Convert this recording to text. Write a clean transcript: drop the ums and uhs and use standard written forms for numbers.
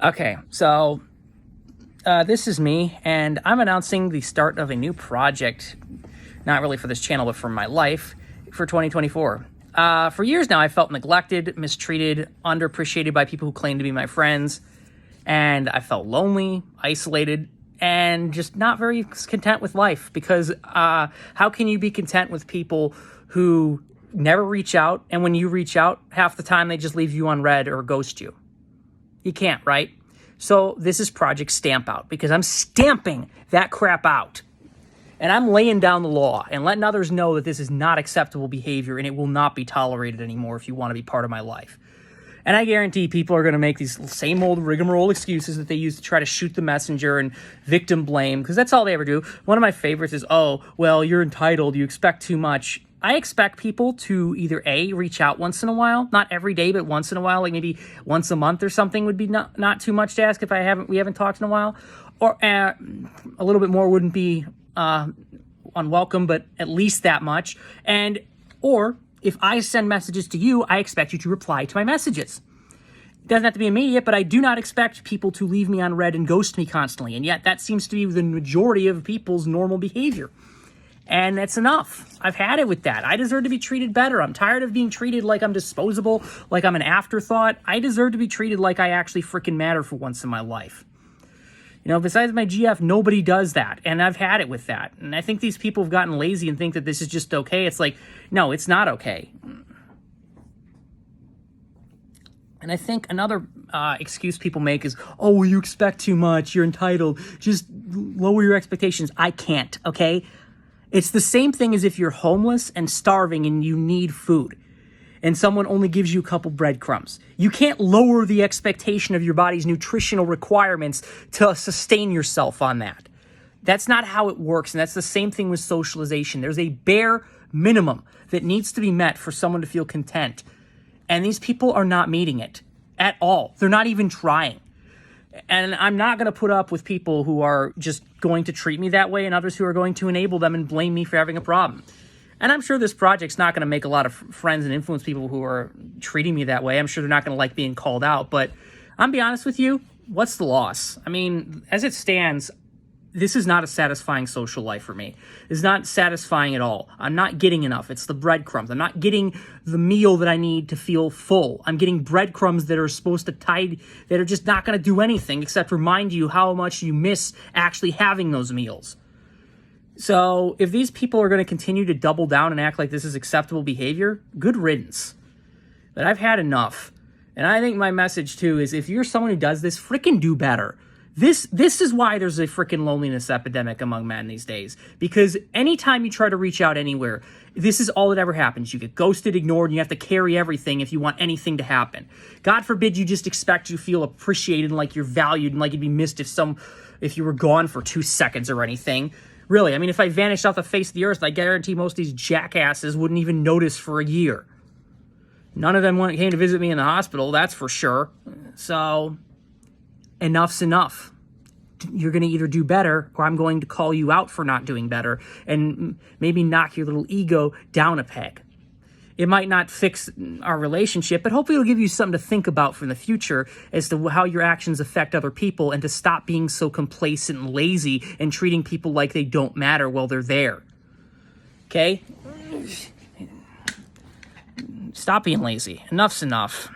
Okay, so this is me, and I'm announcing the start of a new project, not really for this channel, but for my life, for 2024. For years now, I felt neglected, mistreated, underappreciated by people who claim to be my friends, and I felt lonely, isolated, and just not very content with life, because how can you be content with people who never reach out, and when you reach out, half the time they just leave you unread or ghost you? You can't, right? So this is Project Stampout, because I'm stamping that crap out. And I'm laying down the law and letting others know that this is not acceptable behavior and it will not be tolerated anymore if you want to be part of my life. And I guarantee people are going to make these same old rigmarole excuses that they use to try to shoot the messenger and victim blame, because that's all they ever do. One of my favorites is, oh, well, you're entitled, you expect too much. I expect people to either A, reach out once in a while, not every day, but once in a while, like maybe once a month or something would be not too much to ask if we haven't talked in a while. Or a little bit more wouldn't be unwelcome, but at least that much. Or if I send messages to you, I expect you to reply to my messages. It doesn't have to be immediate, but I do not expect people to leave me unread and ghost me constantly. And yet that seems to be the majority of people's normal behavior. And that's enough. I've had it with that. I deserve to be treated better. I'm tired of being treated like I'm disposable, like I'm an afterthought. I deserve to be treated like I actually freaking matter for once in my life. You know, besides my GF, nobody does that. And I've had it with that. And I think these people have gotten lazy and think that this is just okay. It's like, no, it's not okay. And I think another excuse people make is, oh, well, you expect too much. You're entitled. Just lower your expectations. I can't, okay? It's the same thing as if you're homeless and starving and you need food and someone only gives you a couple breadcrumbs. You can't lower the expectation of your body's nutritional requirements to sustain yourself on that. That's not how it works, and that's the same thing with socialization. There's a bare minimum that needs to be met for someone to feel content, and these people are not meeting it at all. They're not even trying. And I'm not going to put up with people who are just going to treat me that way and others who are going to enable them and blame me for having a problem. And I'm sure this project's not going to make a lot of friends and influence people who are treating me that way. I'm sure they're not going to like being called out. But I'm be honest with you, what's the loss? I mean, as it stands, this is not a satisfying social life for me. It's not satisfying at all. I'm not getting enough. It's the breadcrumbs. I'm not getting the meal that I need to feel full. I'm getting breadcrumbs that are supposed to that are just not going to do anything except remind you how much you miss actually having those meals. So if these people are going to continue to double down and act like this is acceptable behavior, good riddance. But I've had enough. And I think my message too is, if you're someone who does this, frickin' do better. This is why there's a freaking loneliness epidemic among men these days. Because anytime you try to reach out anywhere, this is all that ever happens. You get ghosted, ignored, and you have to carry everything if you want anything to happen. God forbid you just expect you to feel appreciated and like you're valued and like you'd be missed if you were gone for 2 seconds or anything. Really, I mean, if I vanished off the face of the earth, I guarantee most of these jackasses wouldn't even notice for a year. None of them came to visit me in the hospital, that's for sure. So enough's enough. You're going to either do better, or I'm going to call you out for not doing better and maybe knock your little ego down a peg. It might not fix our relationship, but hopefully it'll give you something to think about for the future as to how your actions affect other people, and to stop being so complacent and lazy and treating people like they don't matter while they're there. Okay? Stop being lazy. Enough's enough.